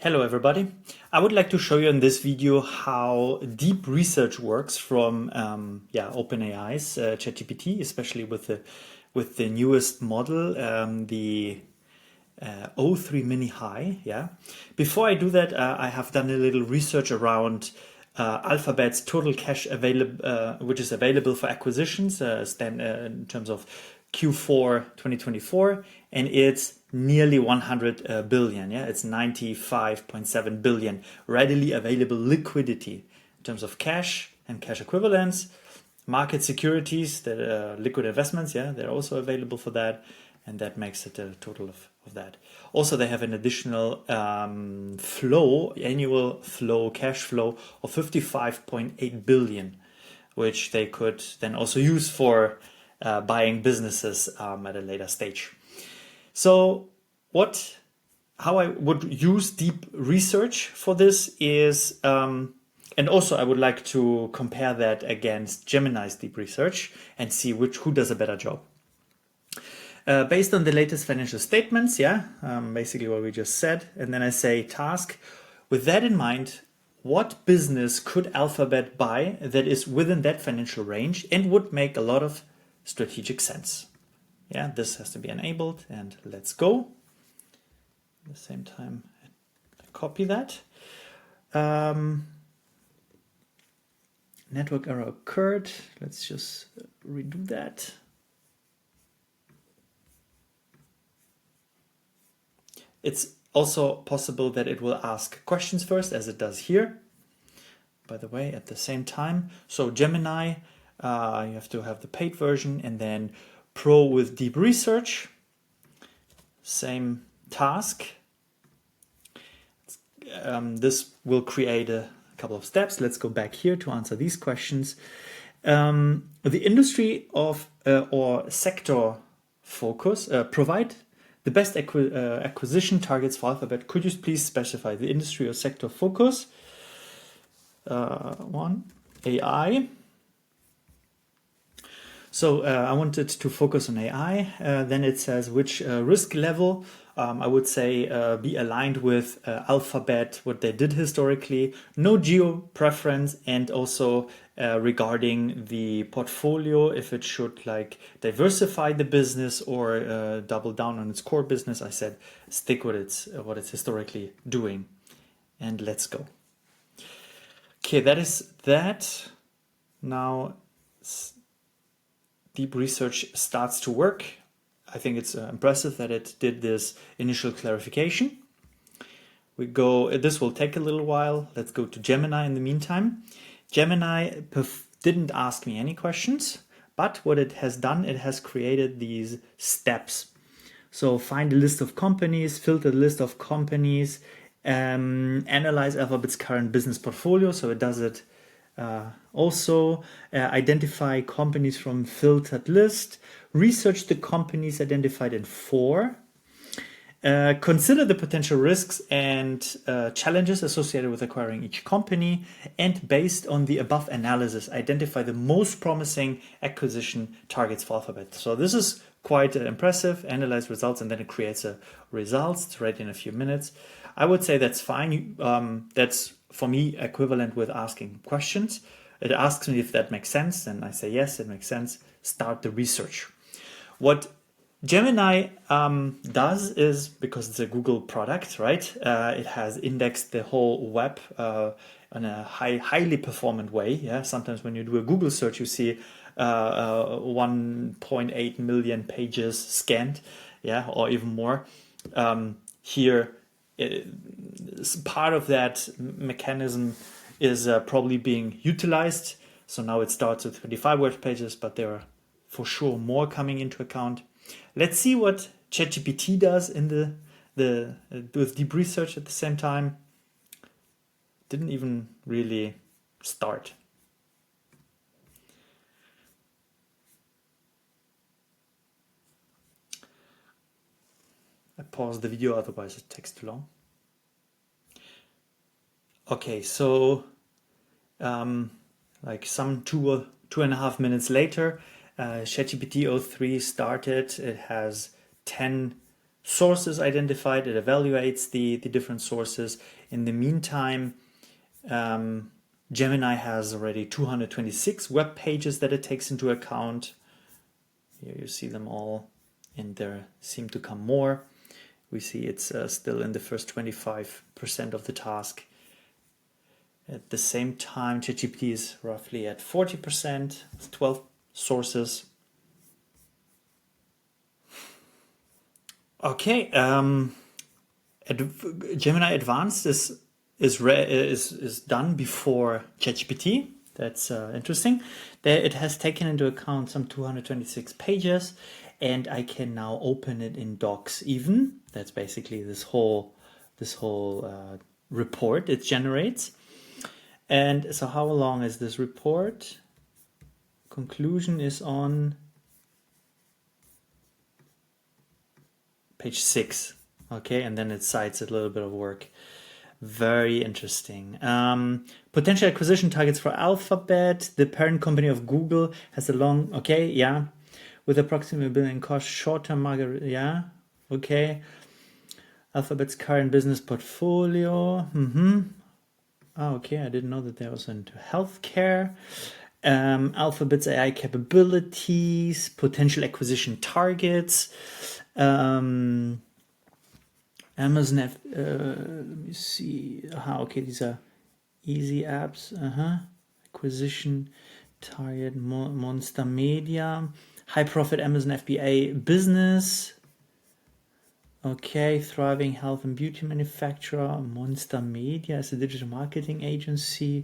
Hello everybody. I would like to show you in this video how deep research works from OpenAI's ChatGPT, especially with the newest model, the O3 Mini High. Yeah. Before I do that, I have done a little research around Alphabet's total cash available, which is available for acquisitions, in terms of Q4 2024, and it's nearly 100 billion. Yeah, it's 95.7 billion readily available liquidity in terms of cash and cash equivalents, market securities, that liquid investments. Yeah, they're also available for that, and that makes it a total of that. Also, they have an additional annual flow, cash flow of 55.8 billion, which they could then also use for buying businesses at a later stage. So how I would use deep research for this is, and also I would like to compare that against Gemini's deep research and see who does a better job. Based on the latest financial statements, basically what we just said, and then I say task. With that in mind, what business could Alphabet buy that is within that financial range and would make a lot of strategic sense? Yeah, this has to be enabled, and let's go. At the same time, I copy that. Network error occurred. Let's just redo that. It's also possible that it will ask questions first, as it does here, by the way, at the same time. So Gemini, you have to have the paid version, and then Pro with deep research, same task. This will create a couple of steps. Let's go back here to answer these questions. The industry of or sector focus provide the best acquisition targets for Alphabet. Could you please specify the industry or sector focus? One, AI. So I wanted to focus on AI. Then it says which risk level. I would say be aligned with Alphabet, what they did historically. No geo preference, and also regarding the portfolio, if it should like diversify the business or double down on its core business. I said stick with what it's historically doing, and let's go. Okay, that is that. Now deep research starts to work. I think it's impressive that it did this initial clarification. This will take a little while. Let's go to Gemini in the meantime. Gemini didn't ask me any questions, but what it has done, it has created these steps. So find a list of companies, filter the list of companies, analyze Alphabet's current business portfolio. So it does it. Also identify companies from filtered list, research the companies identified in 4, consider the potential risks and challenges associated with acquiring each company, and based on the above analysis, identify the most promising acquisition targets for Alphabet. So this is quite impressive. Analyze results, and then it creates a results. It's ready in a few minutes. I would say that's fine. That's for me equivalent with asking questions. It asks me if that makes sense, and I say yes, it makes sense. Start the research. What Gemini does is, because it's a Google product, right? It has indexed the whole web in a highly performant way. Yeah. Sometimes when you do a Google search, you see 1.8 million pages scanned, yeah, or even more. Here, part of that mechanism is probably being utilized. So now it starts with 25 web pages, but there are for sure more coming into account. Let's see what ChatGPT does in with deep research at the same time. Didn't even really start. I pause the video, otherwise it takes too long. Okay, so like some 2.5 minutes later, ChatGPT 03 started. It has 10 sources identified. It evaluates the different sources. In the meantime, Gemini has already 226 web pages that it takes into account. Here you see them all, and there seem to come more. We see it's still in the first 25% of the task. At the same time, ChatGPT is roughly at 40%, 12 sources. Okay, Gemini Advanced is done before ChatGPT. That's interesting. There, it has taken into account some 226 pages, and I can now open it in Docs. Even that's basically this whole report it generates. And so, how long is this report? Conclusion is on page 6. Okay, and then it cites a little bit of work. Very interesting. Potential acquisition targets for Alphabet. The parent company of Google has a long, okay, yeah, with approximately $1 billion cost, short-term market, yeah, okay. Alphabet's current business portfolio. Oh, okay, I didn't know that they also into healthcare. Alphabet's AI capabilities, potential acquisition targets. Amazon, let me see. Okay, these are easy apps. Acquisition target, Monster Media, high profit Amazon FBA business. Okay, thriving health and beauty manufacturer. Monster Media is a digital marketing agency,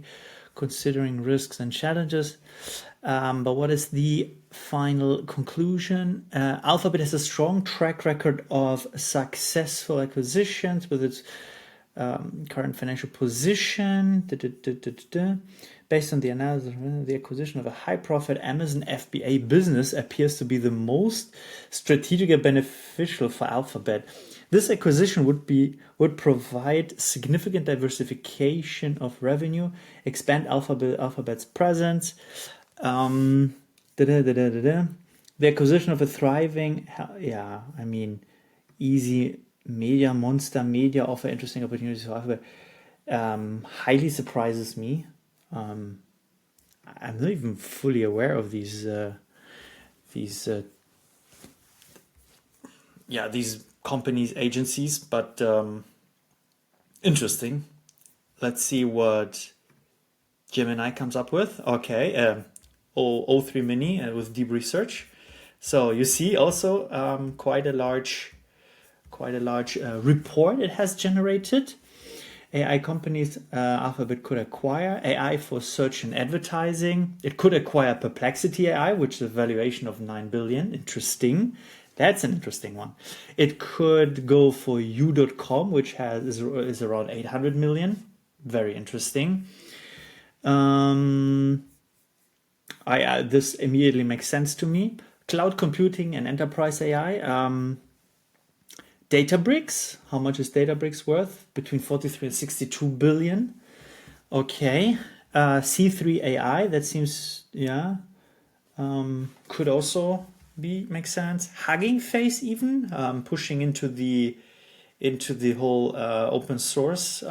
considering risks and challenges. But what is the final conclusion? Alphabet has a strong track record of successful acquisitions with its current financial position. Based on the analysis, the acquisition of a high-profit Amazon FBA business appears to be the most strategic and beneficial for Alphabet. This acquisition would provide significant diversification of revenue, expand Alphabet's presence. The acquisition of a thriving, easy media, Monster Media offer interesting opportunities for Alphabet. Highly surprises me. I'm not even fully aware of these companies, agencies, but interesting. Let's see what Gemini comes up with. Okay, O3 Mini with deep research. So you see also quite a large report it has generated. AI companies Alphabet could acquire. AI for search and advertising. It could acquire Perplexity AI, which is a valuation of $9 billion. Interesting. That's an interesting one. It could go for U.com, which is around 800 million. Very interesting. This immediately makes sense to me. Cloud computing and enterprise AI. Databricks, how much is Databricks worth? Between 43 and 62 billion. Okay. C3 AI, that seems, could also make sense. Hugging Face even, pushing into the whole open source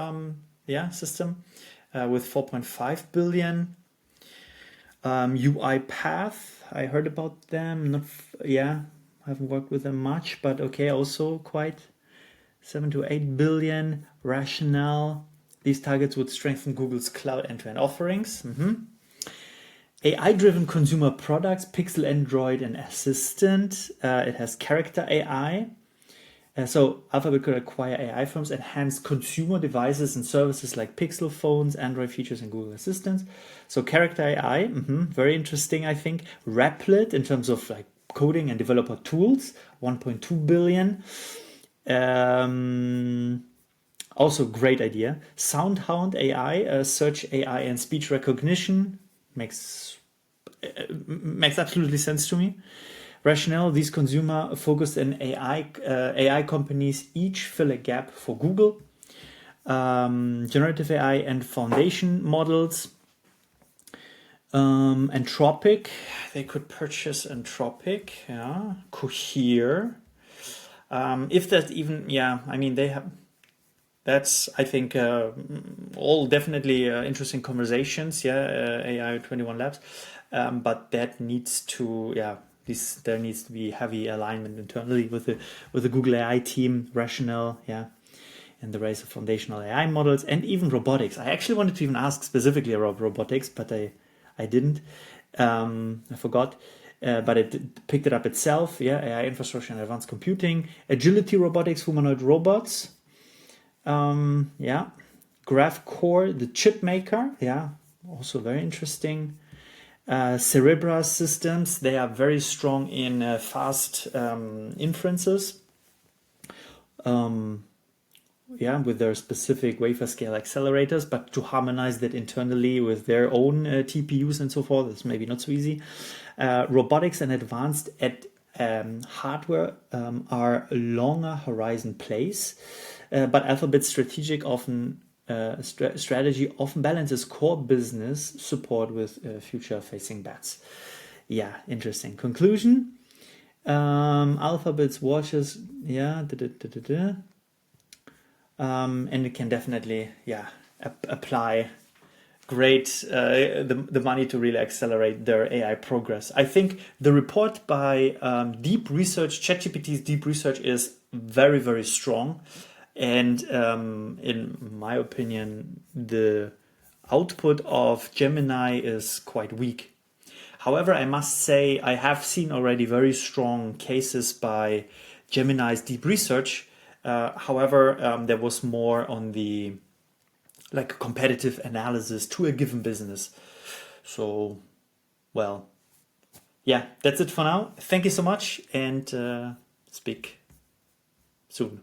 system with 4.5 billion. UiPath, I heard about them. I haven't worked with them much, but okay, also quite 7 to 8 billion. Rationale. These targets would strengthen Google's cloud end-to-end offerings. AI-driven consumer products, Pixel, Android, and Assistant. It has Character AI. So Alphabet could acquire AI firms, enhance consumer devices and services like Pixel phones, Android features, and Google Assistant. So Character AI, very interesting, I think. Replit in terms of like coding and developer tools, 1.2 billion. Also great idea. SoundHound AI, search AI and speech recognition, makes absolutely sense to me. Rationale, these consumer focused and AI companies each fill a gap for Google. Generative AI and foundation models. Anthropic, they could purchase Anthropic. Cohere. If that even, yeah, I mean, they have, that's, I think, all definitely interesting conversations, yeah, AI 21 Labs. But that needs to, yeah, there needs to be heavy alignment internally with the Google AI team, Rational, yeah, and the race of foundational AI models, and even robotics. I actually wanted to even ask specifically about robotics, but I didn't. I forgot. But it picked it up itself. Yeah, AI infrastructure and advanced computing, agility robotics, humanoid robots. Yeah, Graph Core, the chip maker. Yeah, also very interesting. Cerebra systems. They are very strong in fast inferences. Yeah, with their specific wafer scale accelerators, but to harmonize that internally with their own TPUs and so forth is maybe not so easy. Robotics and advanced hardware are longer horizon plays, but Alphabet's strategy often balances core business support with future-facing bets. Yeah, interesting. Conclusion. Alphabet's watches, yeah, and it can definitely, yeah, apply great the money to really accelerate their AI progress. I think the report by Deep Research, ChatGPT's Deep Research, is very, very strong. And in my opinion, the output of Gemini is quite weak. However, I must say I have seen already very strong cases by Gemini's Deep Research. However, there was more on the like competitive analysis to a given business. So, well, yeah, that's it for now. Thank you so much, and speak soon.